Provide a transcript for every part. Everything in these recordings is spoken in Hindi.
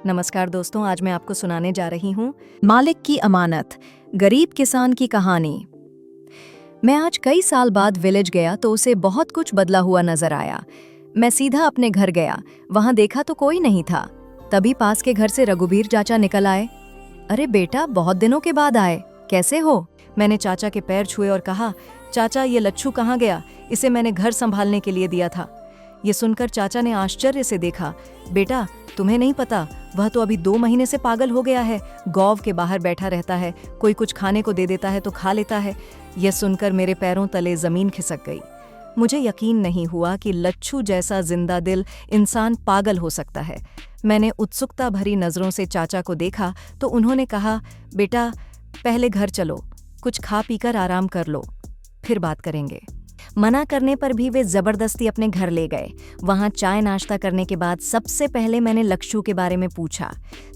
नमस्कार दोस्तों, आज मैं आपको सुनाने जा रही हूँ मालिक की अमानत, गरीब किसान की कहानी। मैं आज कई साल बाद विलेज गया तो उसे बहुत कुछ बदला हुआ नजर आया। मैं सीधा अपने घर गया, वहां देखा तो कोई नहीं था। तभी पास के घर से रघुबीर चाचा निकल आए। अरे बेटा, बहुत दिनों के बाद आए, कैसे हो? मैंने चाचा के पैर छुए और कहा, चाचा ये लच्छू कहाँ गया? इसे मैंने घर संभालने के लिए दिया था। ये सुनकर चाचा ने आश्चर्य से देखा। बेटा, तुम्हें नहीं पता, वह तो अभी 2 महीने से पागल हो गया है। गौव के बाहर बैठा रहता है, कोई कुछ खाने को दे देता है तो खा लेता है। यह सुनकर मेरे पैरों तले जमीन खिसक गई। मुझे यकीन नहीं हुआ कि लच्छू जैसा जिंदा दिल इंसान पागल हो सकता है। मैंने उत्सुकता भरी नजरों से चाचा को देखा तो उन्होंने कहा, बेटा पहले घर चलो, कुछ खा पीकर आराम कर लो, फिर बात करेंगे। मना करने पर भी वे जबरदस्ती अपने घर ले गए। वहां चाय नाश्ता करने के बाद सबसे पहले मैंने लच्छू के बारे में पूछा।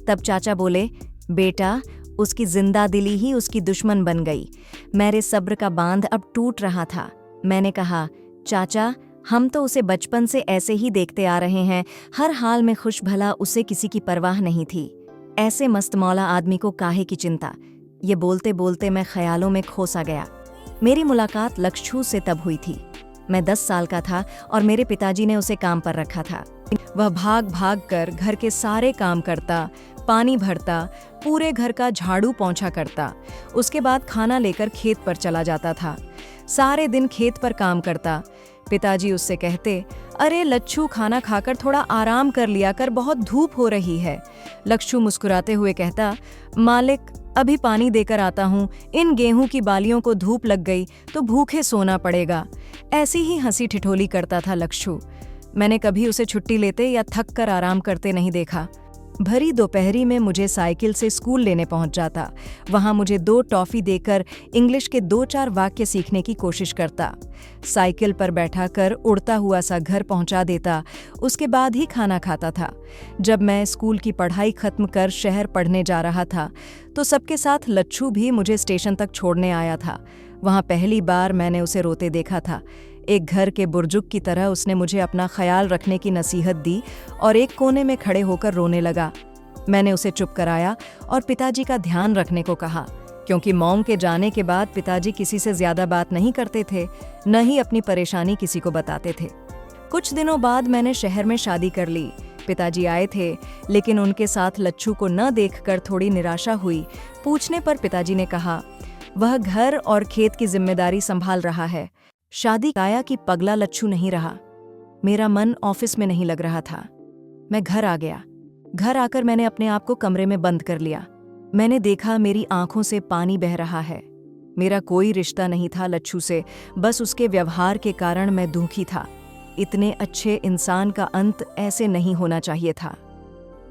तब चाचा बोले, बेटा उसकी जिंदा दिली ही उसकी दुश्मन बन गई। मेरे सब्र का बांध अब टूट रहा था। मैंने कहा, चाचा हम तो उसे बचपन से ऐसे ही देखते आ रहे हैं, हर हाल में खुश भला, उसे किसी की परवाह नहीं थी। ऐसे मस्तमौला आदमी को काहे की चिंता। ये बोलते बोलते मैं ख्यालों में खोसा गया। मेरी मुलाकात लच्छू से तब हुई थी। मैं 10 साल का था और मेरे पिताजी ने उसे काम पर रखा था। वह भाग भाग कर घर के सारे काम करता, पानी भरता, पूरे घर का झाड़ू पोंछा करता। उसके बाद खाना लेकर खेत पर चला जाता था। सारे दिन खेत पर काम करता। पिताजी उससे कहते, अरे लच्छू खाना खाकर थोड़ा आराम कर लिया कर, बहुत धूप हो रही है। लच्छू मुस्कुराते हुए कहता, मालिक अभी पानी देकर आता हूँ, इन गेहूं की बालियों को धूप लग गई तो भूखे सोना पड़ेगा। ऐसी ही हंसी ठिठोली करता था लच्छू। मैंने कभी उसे छुट्टी लेते या थक कर आराम करते नहीं देखा। भरी दोपहरी में मुझे साइकिल से स्कूल लेने पहुंच जाता। वहां मुझे 2 टॉफी देकर इंग्लिश के 2-4 वाक्य सीखने की कोशिश करता। साइकिल पर बैठा कर उड़ता हुआ सा घर पहुंचा देता। उसके बाद ही खाना खाता था। जब मैं स्कूल की पढ़ाई खत्म कर शहर पढ़ने जा रहा था तो सबके साथ लच्छू भी मुझे स्टेशन तक छोड़ने आया था। वहां पहली बार मैंने उसे रोते देखा था। एक घर के बुर्जुग की तरह उसने मुझे अपना ख्याल रखने की नसीहत दी और एक कोने में खड़े होकर रोने लगा। मैंने उसे चुप कराया और पिताजी का ध्यान रखने को कहा, क्योंकि मॉम के जाने के बाद पिताजी किसी से ज्यादा बात नहीं करते थे, न ही अपनी परेशानी किसी को बताते थे। कुछ दिनों बाद मैंने शहर में शादी कर ली। पिताजी आए थे, लेकिन उनके साथ लच्छू को न देखकर थोड़ी निराशा हुई। पूछने पर पिताजी ने कहा, वह घर और खेत की जिम्मेदारी संभाल रहा है। शादी आया कि पगला लच्छू नहीं रहा। मेरा मन ऑफिस में नहीं लग रहा था। मैं घर आ गया। घर आकर मैंने अपने आप को कमरे में बंद कर लिया। मैंने देखा मेरी आंखों से पानी बह रहा है। मेरा कोई रिश्ता नहीं था लच्छू से, बस उसके व्यवहार के कारण मैं दुखी था। इतने अच्छे इंसान का अंत ऐसे नहीं होना चाहिए था।